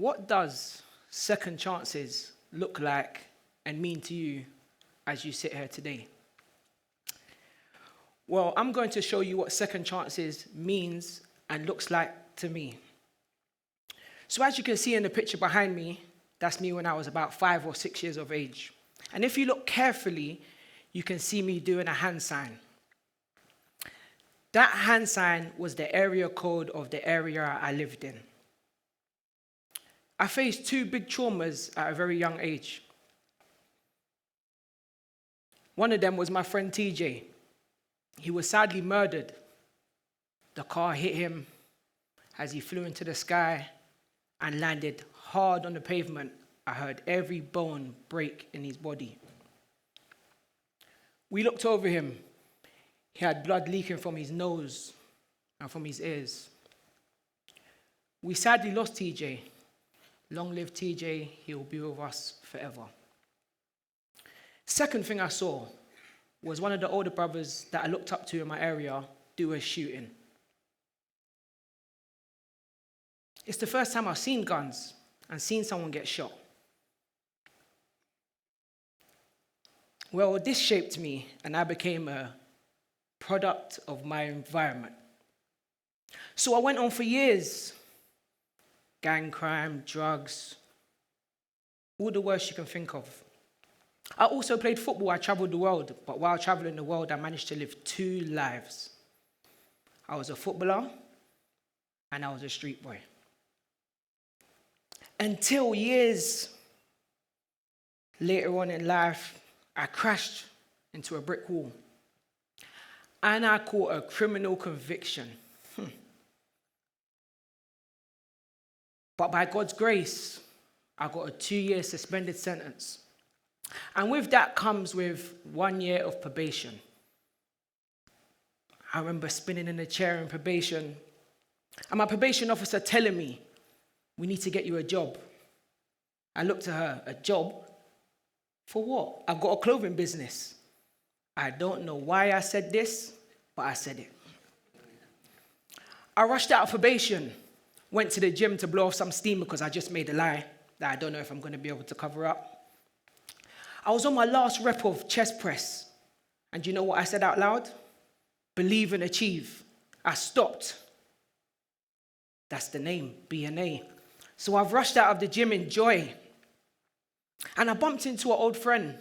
What does second chances look like and mean to you as you sit here today? Well, I'm going to show you what second chances means and looks like to me. So as you can see in the picture behind me, that's me when I was about 5 or 6 years of age. And if you look carefully, you can see me doing a hand sign. That hand sign was the area code of the area I lived in. I faced 2 big traumas at a very young age. One of them was my friend TJ. He was sadly murdered. The car hit him as he flew into the sky and landed hard on the pavement. I heard every bone break in his body. We looked over him. He had blood leaking from his nose and from his ears. We sadly lost TJ. Long live TJ, he will be with us forever. Second thing I saw was one of the older brothers that I looked up to in my area do a shooting. It's the first time I've seen guns and seen someone get shot. Well, this shaped me, and I became a product of my environment. So I went on for years. Gang crime, drugs, all the worst you can think of. I also played football. I traveled the world, but while traveling the world, I managed to live 2 lives. I was a footballer, and I was a street boy. Until years later on in life, I crashed into a brick wall. And I caught a criminal conviction. But by God's grace, I got a 2-year suspended sentence. And with that comes with 1 year of probation. I remember spinning in a chair in probation, and my probation officer telling me, "We need to get you a job." I looked at her, "A job? For what? I've got a clothing business." I don't know why I said this, but I said it. I rushed out of probation, went to the gym to blow off some steam because I just made a lie that I don't know if I'm going to be able to cover up. I was on my last rep of chest press, and do you know what I said out loud? Believe and achieve. I stopped. That's the name, B&A. So I've rushed out of the gym in joy. And I bumped into an old friend.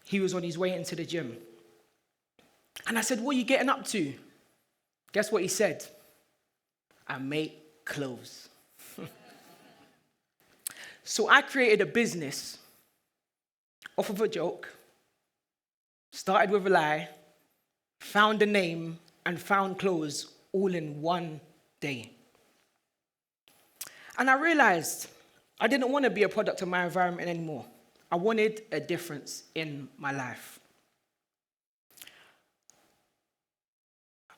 He was on his way into the gym. And I said, "What are you getting up to?" Guess what he said? "I make clothes." So I created a business off of a joke, started with a lie, found a name, and found clothes all in 1 day. And I realized I didn't want to be a product of my environment anymore. I wanted a difference in my life.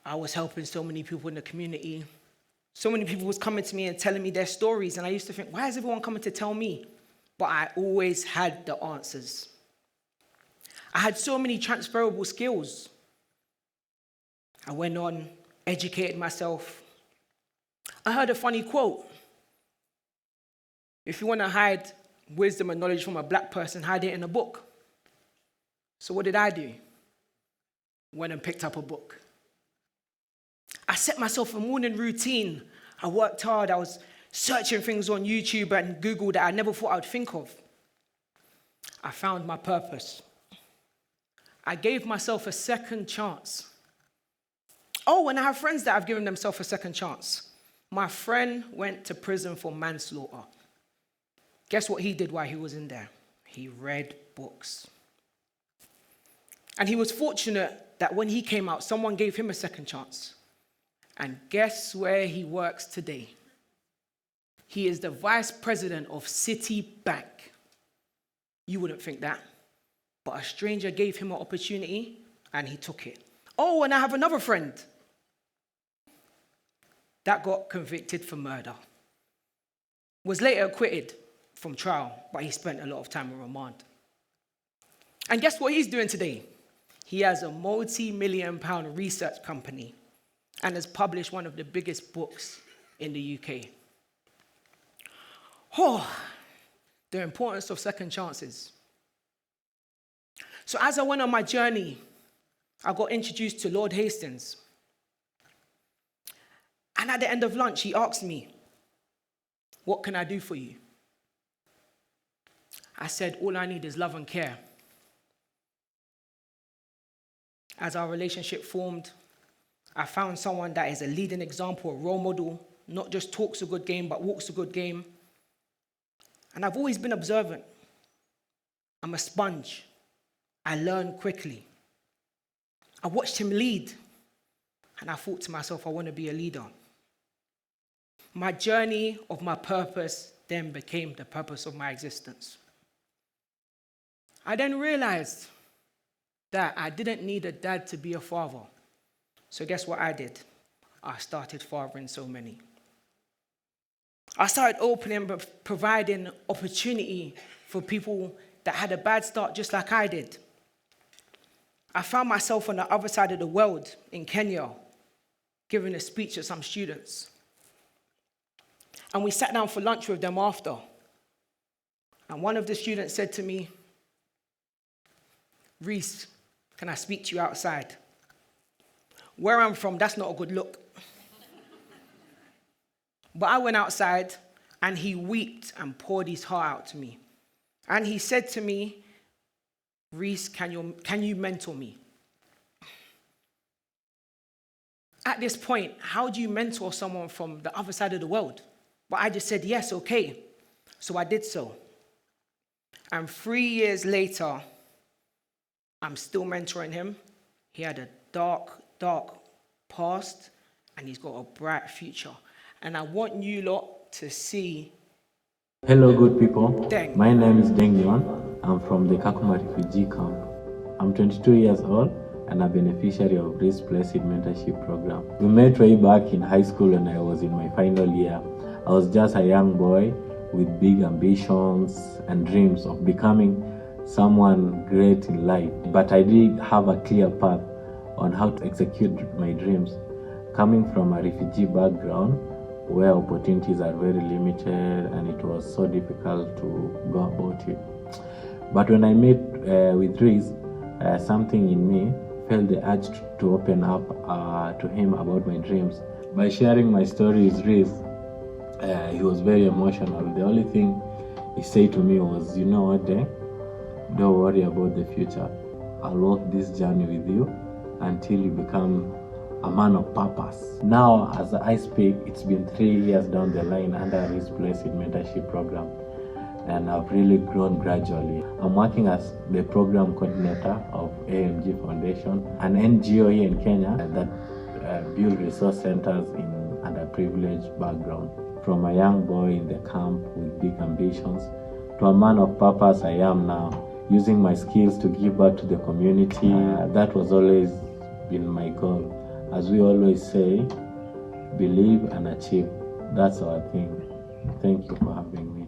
I was helping so many people in the community. So many people was coming to me and telling me their stories, and I used to think, why is everyone coming to tell me? But I always had the answers. I had so many transferable skills. I went on, educated myself. I heard a funny quote. If you want to hide wisdom and knowledge from a black person, hide it in a book. So what did I do? Went and picked up a book. I set myself a morning routine. I worked hard. I was searching things on YouTube and Google that I never thought I would think of. I found my purpose. I gave myself a second chance. Oh, and I have friends that have given themselves a second chance. My friend went to prison for manslaughter. Guess what he did while he was in there? He read books. And he was fortunate that when he came out, someone gave him a second chance. And guess where he works today? He is the vice president of Citibank. You wouldn't think that. But a stranger gave him an opportunity, and he took it. Oh, and I have another friend that got convicted for murder. Was later acquitted from trial, but he spent a lot of time on remand. And guess what he's doing today? He has a multi-million-pound research company and has published one of the biggest books in the UK. Oh, the importance of second chances. So as I went on my journey, I got introduced to Lord Hastings. And at the end of lunch, he asked me, "What can I do for you?" I said, "All I need is love and care." As our relationship formed, I found someone that is a leading example, a role model, not just talks a good game, but walks a good game. And I've always been observant. I'm a sponge. I learn quickly. I watched him lead, and I thought to myself, I want to be a leader. My journey of my purpose then became the purpose of my existence. I then realized that I didn't need a dad to be a father. So guess what I did? I started fathering so many. I started opening, providing opportunity for people that had a bad start just like I did. I found myself on the other side of the world in Kenya, giving a speech to some students. And we sat down for lunch with them after. And one of the students said to me, "Reece, can I speak to you outside? Where I'm from, that's not a good look." But I went outside and he wept and poured his heart out to me. And he said to me, "Reece, can you mentor me?" At this point, how do you mentor someone from the other side of the world? But I just said, yes, okay. So I did so. And 3 years later, I'm still mentoring him. He had a dark, dark past, and he's got a bright future. And I want you lot to see. Hello, good people. Deng. My name is Deng Yuan. I'm from the Kakuma refugee camp. I'm 22 years old and a beneficiary of Reece Placid mentorship program. We met way back in high school when I was in my final year. I was just a young boy with big ambitions and dreams of becoming someone great in life. But I didn't have a clear path on how to execute my dreams. Coming from a refugee background, where opportunities are very limited and it was so difficult to go about it. But when I met with Reece, something in me felt the urge to open up to him about my dreams. By sharing my story with Reece, he was very emotional. The only thing he said to me was, "You know what, Deng? Don't worry about the future. I'll walk this journey with you until you become a man of purpose." Now, as I speak, it's been 3 years down the line under Reece Placid mentorship program, and I've really grown gradually. I'm working as the program coordinator of AMG Foundation, an NGO here in Kenya that build resource centers in underprivileged background. From a young boy in the camp with big ambitions to a man of purpose I am now, using my skills to give back to the community. That was always been my goal. As we always say, believe and achieve. That's our thing. Thank you for having me.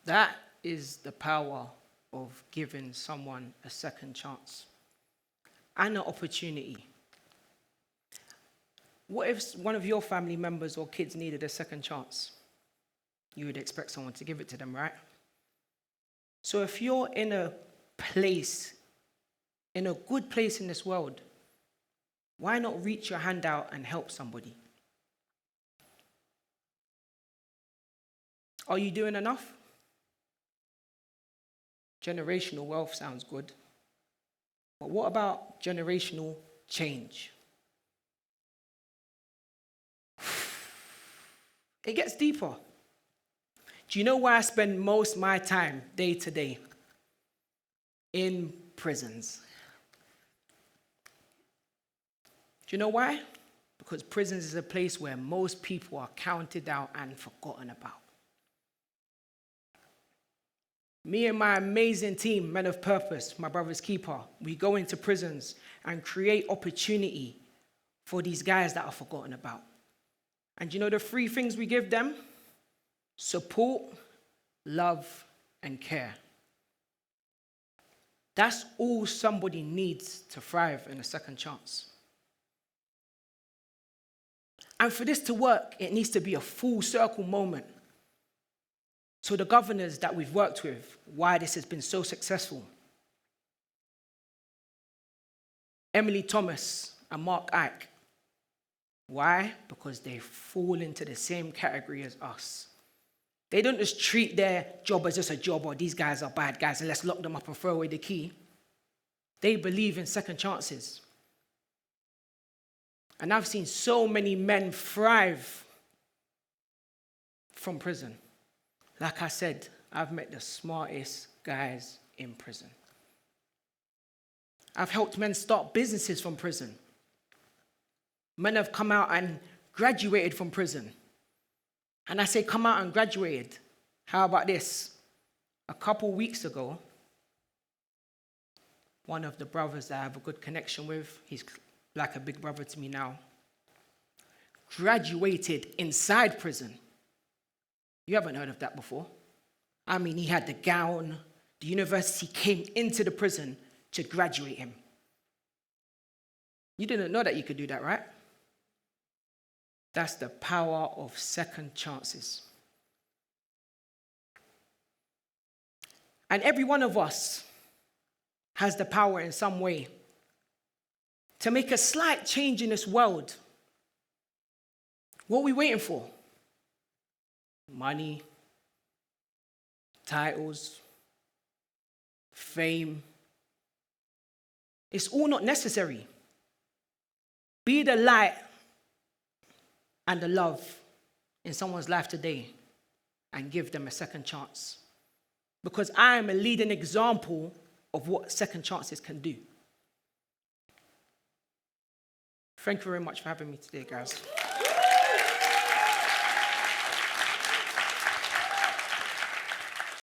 That is the power of giving someone a second chance and an opportunity. What if one of your family members or kids needed a second chance? You would expect someone to give it to them, right? So if you're in a place, in a good place in this world, why not reach your hand out and help somebody? Are you doing enough? Generational wealth sounds good. But what about generational change? It gets deeper. Do you know where I spend most of my time, day to day? In prisons. Do you know why? Because prisons is a place where most people are counted out and forgotten about. Me and my amazing team, Men of Purpose, my brother's keeper, we go into prisons and create opportunity for these guys that are forgotten about. And you know the 3 things we give them? Support, love, and care. That's all somebody needs to thrive in a second chance. And for this to work, it needs to be a full circle moment. So the governors that we've worked with, why this has been so successful. Emily Thomas and Mark Icke. Why? Because they fall into the same category as us. They don't just treat their job as just a job, or these guys are bad guys and let's lock them up and throw away the key. They believe in second chances. And I've seen so many men thrive from prison. Like I said, I've met the smartest guys in prison. I've helped men start businesses from prison. Men have come out and graduated from prison. And I say come out and graduated. How about this? A couple weeks ago, one of the brothers that I have a good connection with, he's like a big brother to me now, graduated inside prison. You haven't heard of that before. I mean, he had the gown. The university came into the prison to graduate him. You didn't know that you could do that, right? That's the power of second chances. And every one of us has the power in some way to make a slight change in this world. What are we waiting for? Money, titles, fame. It's all not necessary. Be the light and the love in someone's life today and give them a second chance. Because I am a leading example of what second chances can do. Thank you very much for having me today, guys.